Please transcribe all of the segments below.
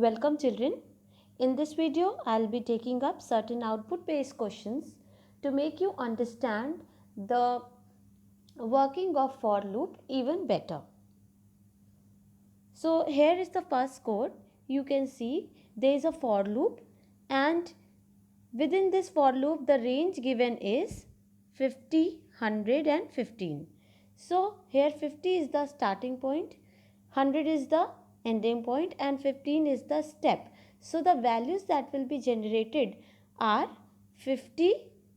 Welcome children. In this video, I'll be taking up certain output based questions to make you understand the working of for loop even better. So here is the first code. You can see there is a for loop, and within this for loop the range given is 50, 100 and 15. So here 50 is the starting point, 100 is the ending point and 15 is the step. So the values that will be generated are 50,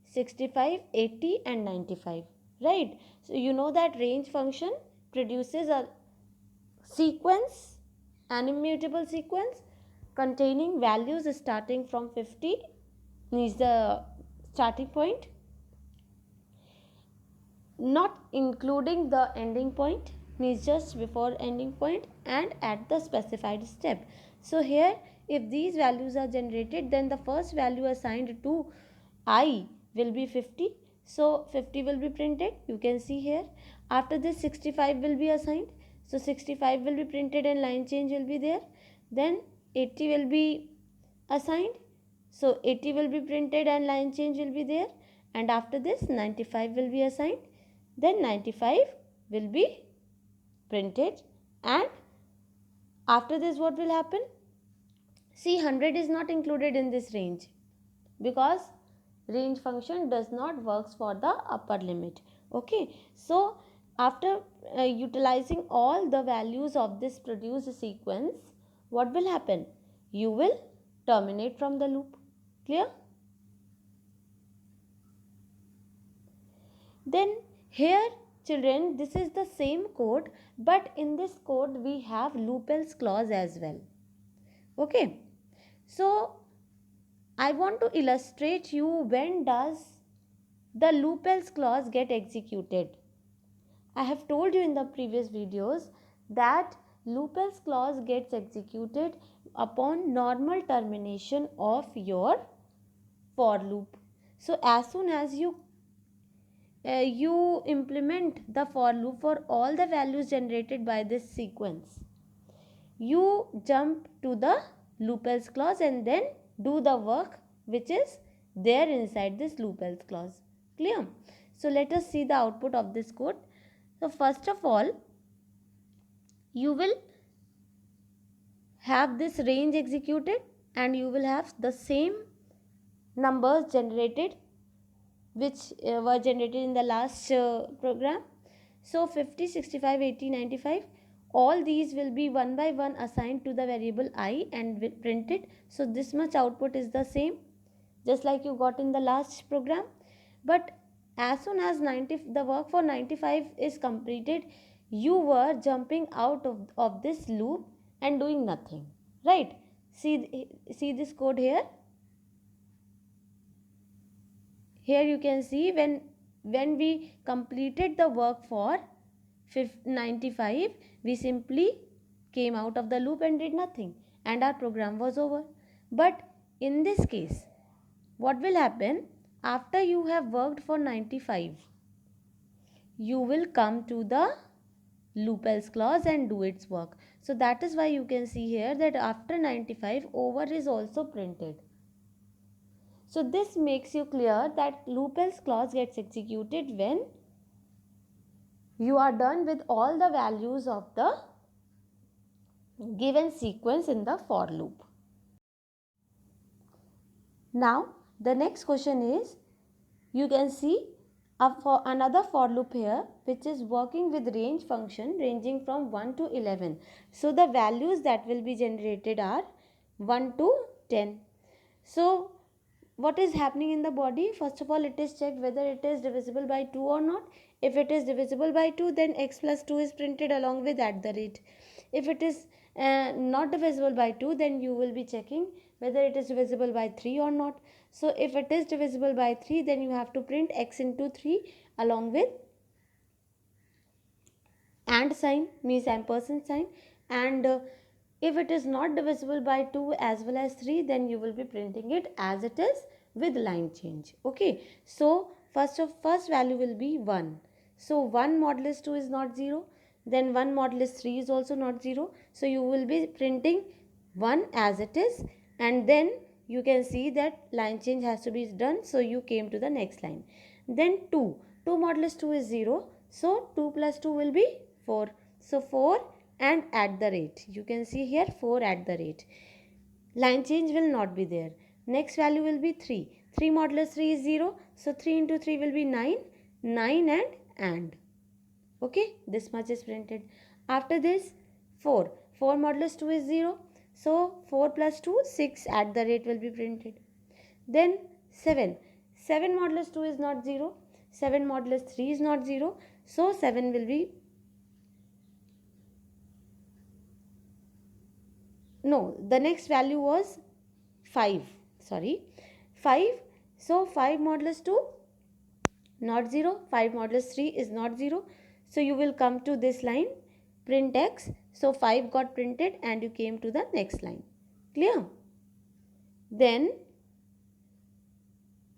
65, 80 and 95, right? So you know that range function produces a sequence, an immutable sequence containing values starting from 50 is the starting point, not including the ending point, means just before ending point and at the specified step. So here if these values are generated, then the first value assigned to I will be 50. So 50 will be printed, you can see here. After this 65 will be assigned, so 65 will be printed and line change will be there. Then 80 will be assigned, so 80 will be printed and line change will be there. And after this 95 will be assigned, then 95 will be printed. And after this what will happen? See, 100 is not included in this range because range function does not works for the upper limit. Okay, so after utilizing all the values of this produced sequence, what will happen? You will terminate from the loop. Clear? Then here children, this is the same code, but in this code we have loop else clause as well. Okay, so I want to illustrate you when does the loop else clause get executed. I have told you in the previous videos that loop else clause gets executed upon normal termination of your for loop. So as soon as you implement the for loop for all the values generated by this sequence, you jump to the loop else clause and then do the work which is there inside this loop else clause. Clear? So let us see the output of this code. So first of all, you will have this range executed and you will have the same numbers generated which were generated in the last program. So 50, 65, 80, 95, all these will be one by one assigned to the variable I and printed. So this much output is the same just like you got in the last program. But as soon as the work for 95 is completed, you were jumping out of this loop and doing nothing, right? See this code here. Here you can see when we completed the work for 95, we simply came out of the loop and did nothing and our program was over. But in this case, what will happen? After you have worked for 95, you will come to the loop else clause and do its work. So that is why you can see here that after 95, over is also printed. So this makes you clear that loop else clause gets executed when you are done with all the values of the given sequence in the for loop. Now the next question is, you can see for another for loop here which is working with range function ranging from 1 to 11. So the values that will be generated are 1 to 10. So what is happening in the body? First of all, it is checked whether it is divisible by 2 or not. If it is divisible by 2, then x plus 2 is printed along with at the rate. If it is not divisible by 2, then you will be checking whether it is divisible by 3 or not. So if it is divisible by 3, then you have to print x into 3 along with and sign, means ampersand sign. And if it is not divisible by 2 as well as 3, then you will be printing it as it is with line change. Okay, so first value will be 1. So 1 modulus 2 is not 0, then 1 modulus 3 is also not 0. So you will be printing 1 as it is, and then you can see that line change has to be done, so you came to the next line. Then 2 modulus 2 is 0, so 2 plus 2 will be 4, so 4 and at the rate, you can see here 4 at the rate, line change will not be there. Next value will be 3 modulus 3 is 0, so 3 into 3 will be 9 and okay, this much is printed. After this 4 modulus 2 is 0, so 4 plus 2 6 at the rate will be printed. Then 7 modulus 2 is not 0, 7 modulus 3 is not 0, so 7 will be, no, the next value was 5, sorry, 5, so 5 modulus 2 not 0, 5 modulus 3 is not 0, so you will come to this line, print x, so 5 got printed and you came to the next line. Clear? Then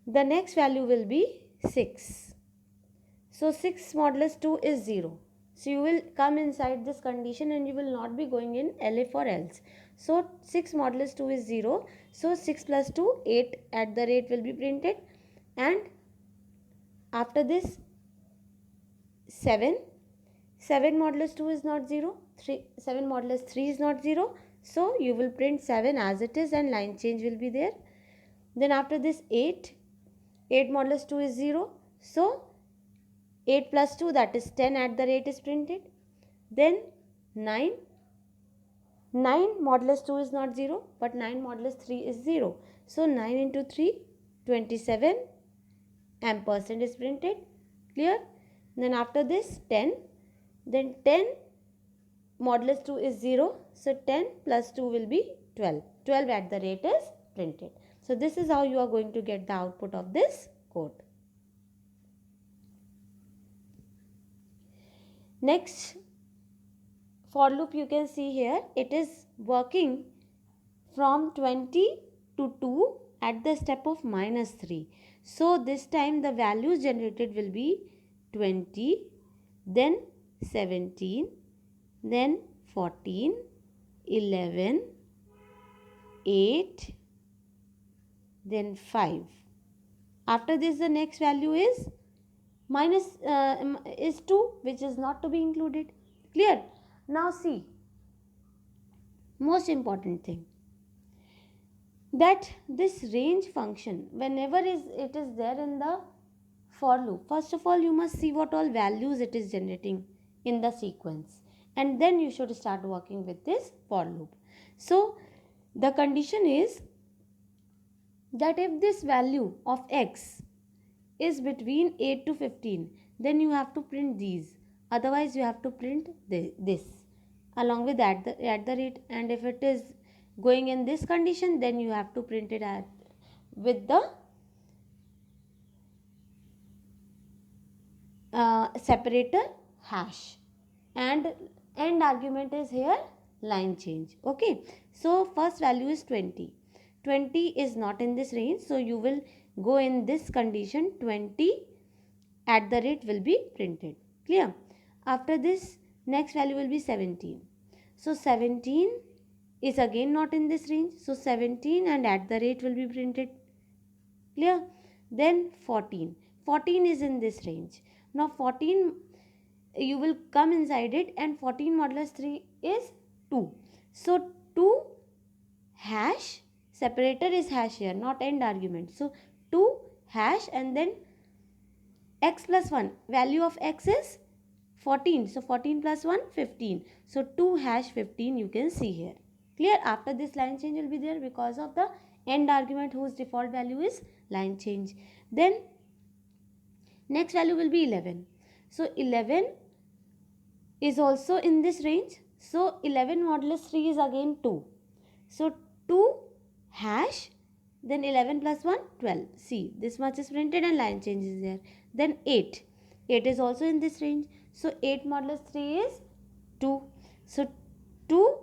the next value will be 6. So 6 modulus 2 is 0. So you will come inside this condition and you will not be going in elif or else. So 6 modulus 2 is 0. So 6 plus 2, 8 at the rate will be printed. And after this 7 modulus 2 is not 0. 7 modulus 3 is not 0. So you will print 7 as it is and line change will be there. Then after this 8 modulus 2 is 0. So 8 plus 2, that is 10 at the rate is printed. Then 9 modulus 2 is not 0, but 9 modulus 3 is 0. So 9 into 3, 27 ampersand is printed. Clear? Then after this 10, then 10 modulus 2 is 0. So 10 plus 2 will be 12. 12 at the rate is printed. So this is how you are going to get the output of this code. Next for loop you can see here, it is working from 20 to 2 at the step of minus 3. So this time the values generated will be 20, then 17, then 14, 11, 8, then 5. After this the next value is minus is 2, which is not to be included. Clear? Now see, most important thing, that this range function, whenever it is there in the for loop, first of all you must see what all values it is generating in the sequence, and then you should start working with this for loop. So the condition is that if this value of x is between 8 to 15, then you have to print these, otherwise you have to print this along with at the rate, and if it is going in this condition, then you have to print it with the separator hash, and end argument is here line change. Okay, so first value is 20 is not in this range, so you will go in this condition, 20 at the rate will be printed. Clear? After this next value will be 17. So 17 is again not in this range, so 17 and at the rate will be printed. Clear? Then 14 is in this range. Now 14 you will come inside it, and 14 modulus 3 is 2. So 2 hash, separator is hash here, not end argument. So 2 hash and then x plus 1, value of x is 14. So 14 plus 1, 15. So 2 hash 15 you can see here. Clear? After this line change will be there because of the end argument whose default value is line change. Then next value will be 11. So 11 is also in this range. So 11 modulus 3 is again 2. So 2 hash, then 11 plus 1, 12. See, this much is printed and line change is there. Then 8 is also in this range. So 8 modulus 3 is 2. So 2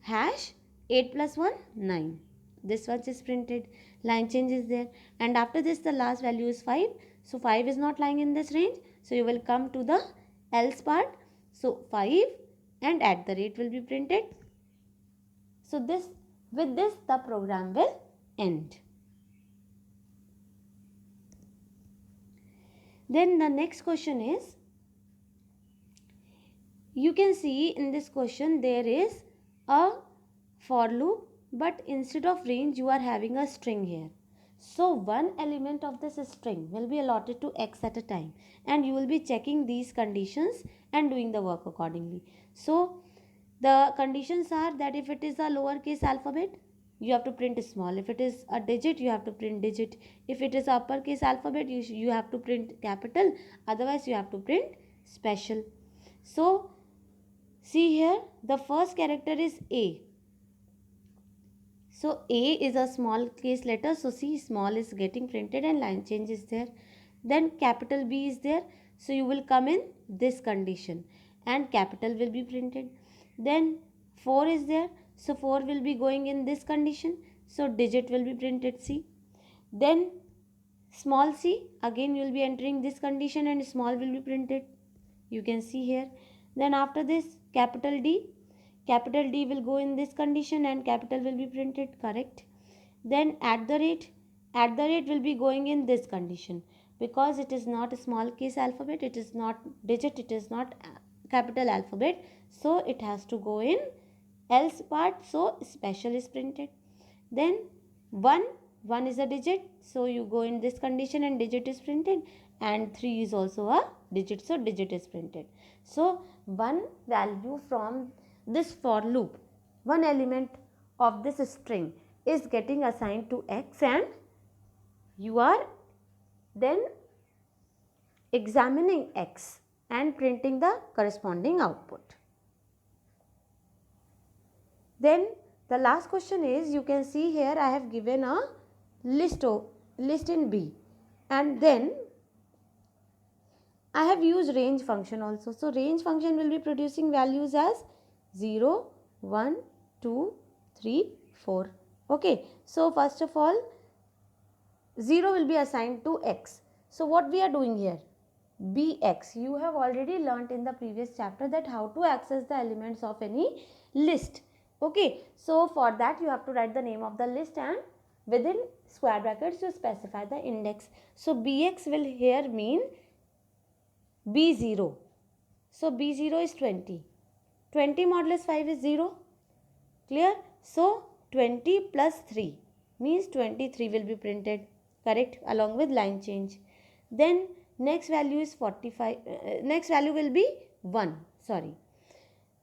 hash, 8 plus 1, 9. This much is printed, line change is there. And after this the last value is 5. So 5 is not lying in this range. So you will come to the else part. So 5 and at the rate will be printed. So this With this, the program will end. Then the next question is, you can see in this question there is a for loop, but instead of range you are having a string here. So one element of this string will be allotted to x at a time, and you will be checking these conditions and doing the work accordingly. So the conditions are that if it is a lowercase alphabet, you have to print small. If it is a digit, you have to print digit. If it is uppercase alphabet, you have to print capital. Otherwise, you have to print special. So see here, the first character is A. So A is a small case letter. So see, small is getting printed and line change is there. Then capital B is there. So you will come in this condition and capital will be printed. Then 4 is there. So 4 will be going in this condition. So digit will be printed C. Then small c, again you will be entering this condition and small will be printed. You can see here. Then after this, capital D will go in this condition and capital will be printed, correct. Then at the rate will be going in this condition, because it is not a small case alphabet, it is not digit, it is not capital alphabet, so it has to go in else part, so special is printed. Then 1 is a digit, so you go in this condition and digit is printed, and 3 is also a digit, so digit is printed. So one value from this for loop, one element of this string is getting assigned to x, and you are then examining x and printing the corresponding output. Then the last question is, you can see here I have given a list in B, and then I have used range function also. So range function will be producing values as 0, 1, 2, 3, 4. Okay. So first of all, 0 will be assigned to x. So what we are doing here? Bx. You have already learnt in the previous chapter that how to access the elements of any list. Okay. So for that you have to write the name of the list and within square brackets you specify the index. So Bx will here mean B0. So B0 is 20. 20 modulus 5 is 0. Clear? So 20 plus 3 means 23 will be printed. Correct? Along with line change. Then next value is 45. Next value will be 1. Sorry.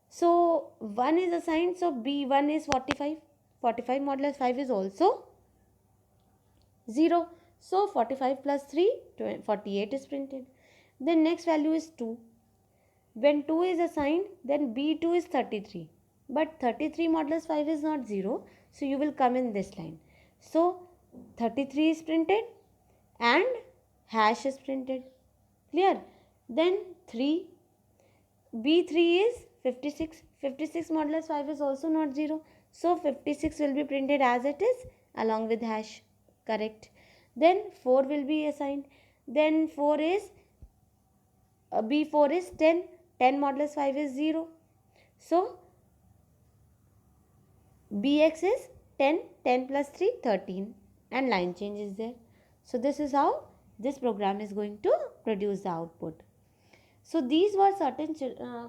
So 1 is assigned. So B1 is 45. 45 modulus 5 is also 0. So 45 plus 3, 48 is printed. Then next value is 2. When 2 is assigned, then B2 is 33. But 33 modulus 5 is not 0. So you will come in this line. So 33 is printed and hash is printed. Clear? Then 3. B3 is 56. 56 modulus 5 is also not 0. So 56 will be printed as it is along with hash. Correct? Then 4 will be assigned. Then 4 is B4 is 10. 10 modulus 5 is 0. So Bx is 10. 10 plus 3, 13. And line change is there. So this is how this program is going to produce the output. So these were certain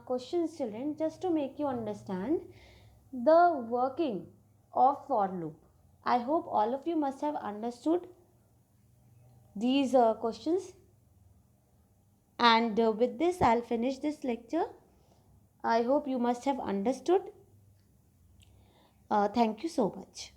questions, children, just to make you understand the working of for loop. I hope all of you must have understood these questions. And with this, I'll finish this lecture. I hope you must have understood. Thank you so much.